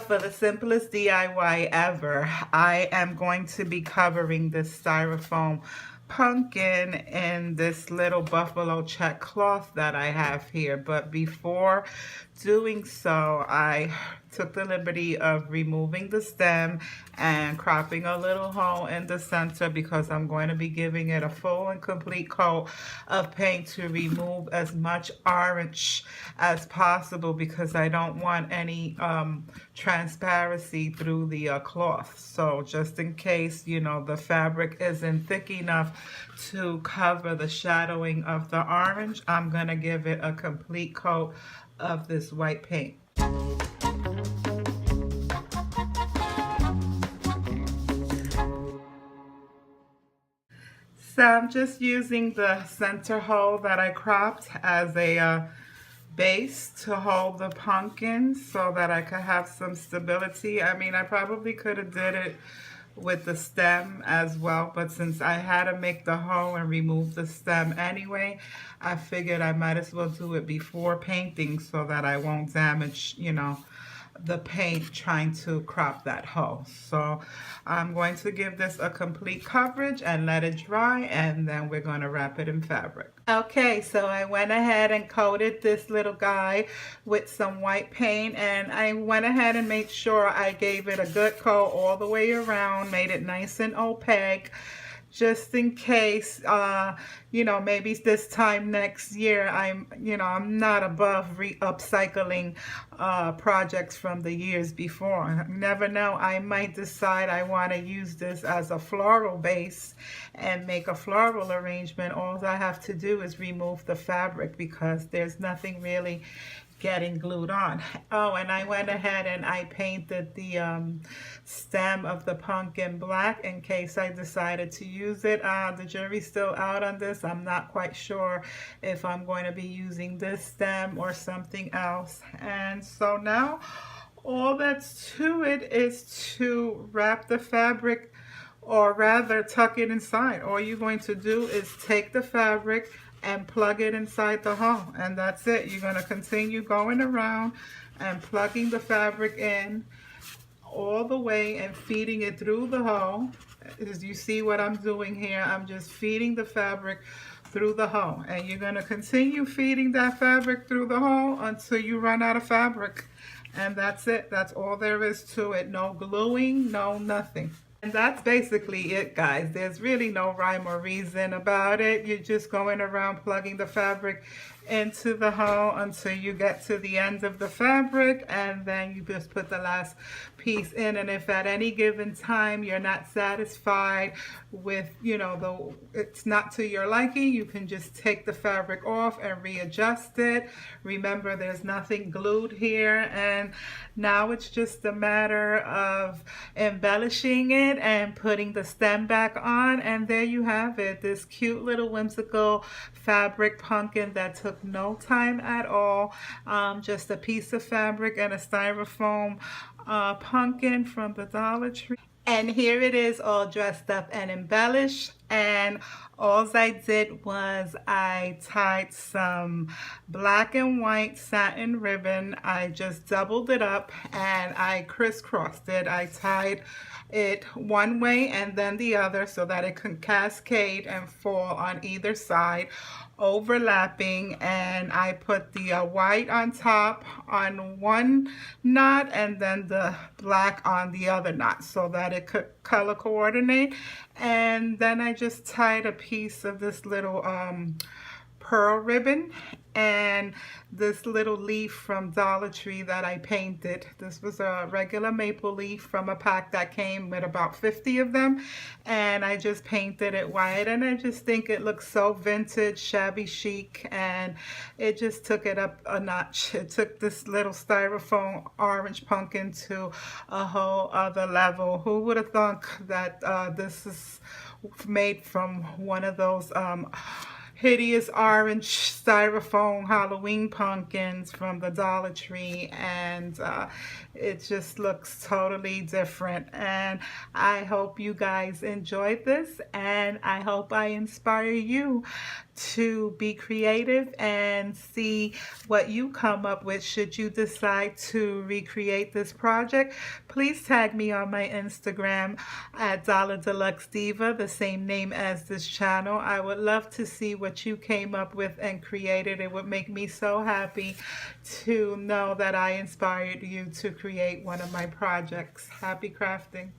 For the simplest DIY ever, I am going to be covering this styrofoam pumpkin in this little buffalo check cloth that I have here. But before doing so, I took the liberty of removing the stem and cropping a little hole in the center because I'm going to be giving it a full and complete coat of paint to remove as much orange as possible because I don't want any transparency through the cloth. So just in case, you know, the fabric isn't thick enough to cover the shadowing of the orange, I'm going to give it a complete coat of this white paint. So I'm just using the center hole that I cropped as a base to hold the pumpkin so that I could have some stability. I mean, I probably could have did it with the stem as well, but since I had to make the hole and remove the stem anyway, I figured I might as well do it before painting so that I won't damage, you know, the paint trying to crop that hole. So I'm going to give this a complete coverage and let it dry, and then we're going to wrap it in fabric. Okay, so I went ahead and coated this little guy with some white paint, and I went ahead and made sure I gave it a good coat all the way around, made it nice and opaque, just in case, you know, maybe this time next year, I'm not above upcycling projects from the years before. You never know, I might decide I want to use this as a floral base and make a floral arrangement. All I have to do is remove the fabric because there's nothing really getting glued on. Oh, and I went ahead and I painted the stem of the pumpkin black in case I decided to use it. The jury's still out on this. I'm not quite sure if I'm going to be using this stem or something else. And so now all that's to it is to wrap the fabric, or rather tuck it inside. All you're going to do is take the fabric and plug it inside the hole, and that's it. You're going to continue going around and plugging the fabric in all the way and feeding it through the hole. As you see what I'm doing here, I'm just feeding the fabric through the hole, and you're going to continue feeding that fabric through the hole until you run out of fabric. And that's it. That's all there is to it. No gluing, no nothing. And that's basically it, guys. There's really no rhyme or reason about it. You're just going around plugging the fabric into the hole until you get to the end of the fabric, and then you just put the last piece in. And if at any given time you're not satisfied with, you know, it's not to your liking, you can just take the fabric off and readjust it. Remember, there's nothing glued here, and now it's just a matter of embellishing it and putting the stem back on, and there you have it, this cute little whimsical fabric pumpkin that took no time at all. Just a piece of fabric and a styrofoam pumpkin from the Dollar Tree. And here it is, all dressed up and embellished. And all I did was I tied some black and white satin ribbon. I just doubled it up and I crisscrossed it. I tied it one way and then the other so that it can cascade and fall on either side, overlapping. And I put the white on top on one knot and then the black on the other knot so that it could color coordinate. And then I just tied a piece of this little pearl ribbon and this little leaf from Dollar Tree that I painted. This was a regular maple leaf from a pack that came with about 50 of them, and I just painted it white, and I just think it looks so vintage, shabby chic, and it just took it up a notch. It took this little styrofoam orange pumpkin to a whole other level. Who would have thunk that this is made from one of those hideous orange styrofoam Halloween pumpkins from the Dollar Tree, and it just looks totally different. And I hope you guys enjoyed this, and I hope I inspire you to be creative and see what you come up with should you decide to recreate this project. Please tag me on my Instagram at Dollar Deluxe Diva, the same name as this channel. I would love to see what you came up with and created. It would make me so happy to know that I inspired you to create one of my projects. Happy crafting.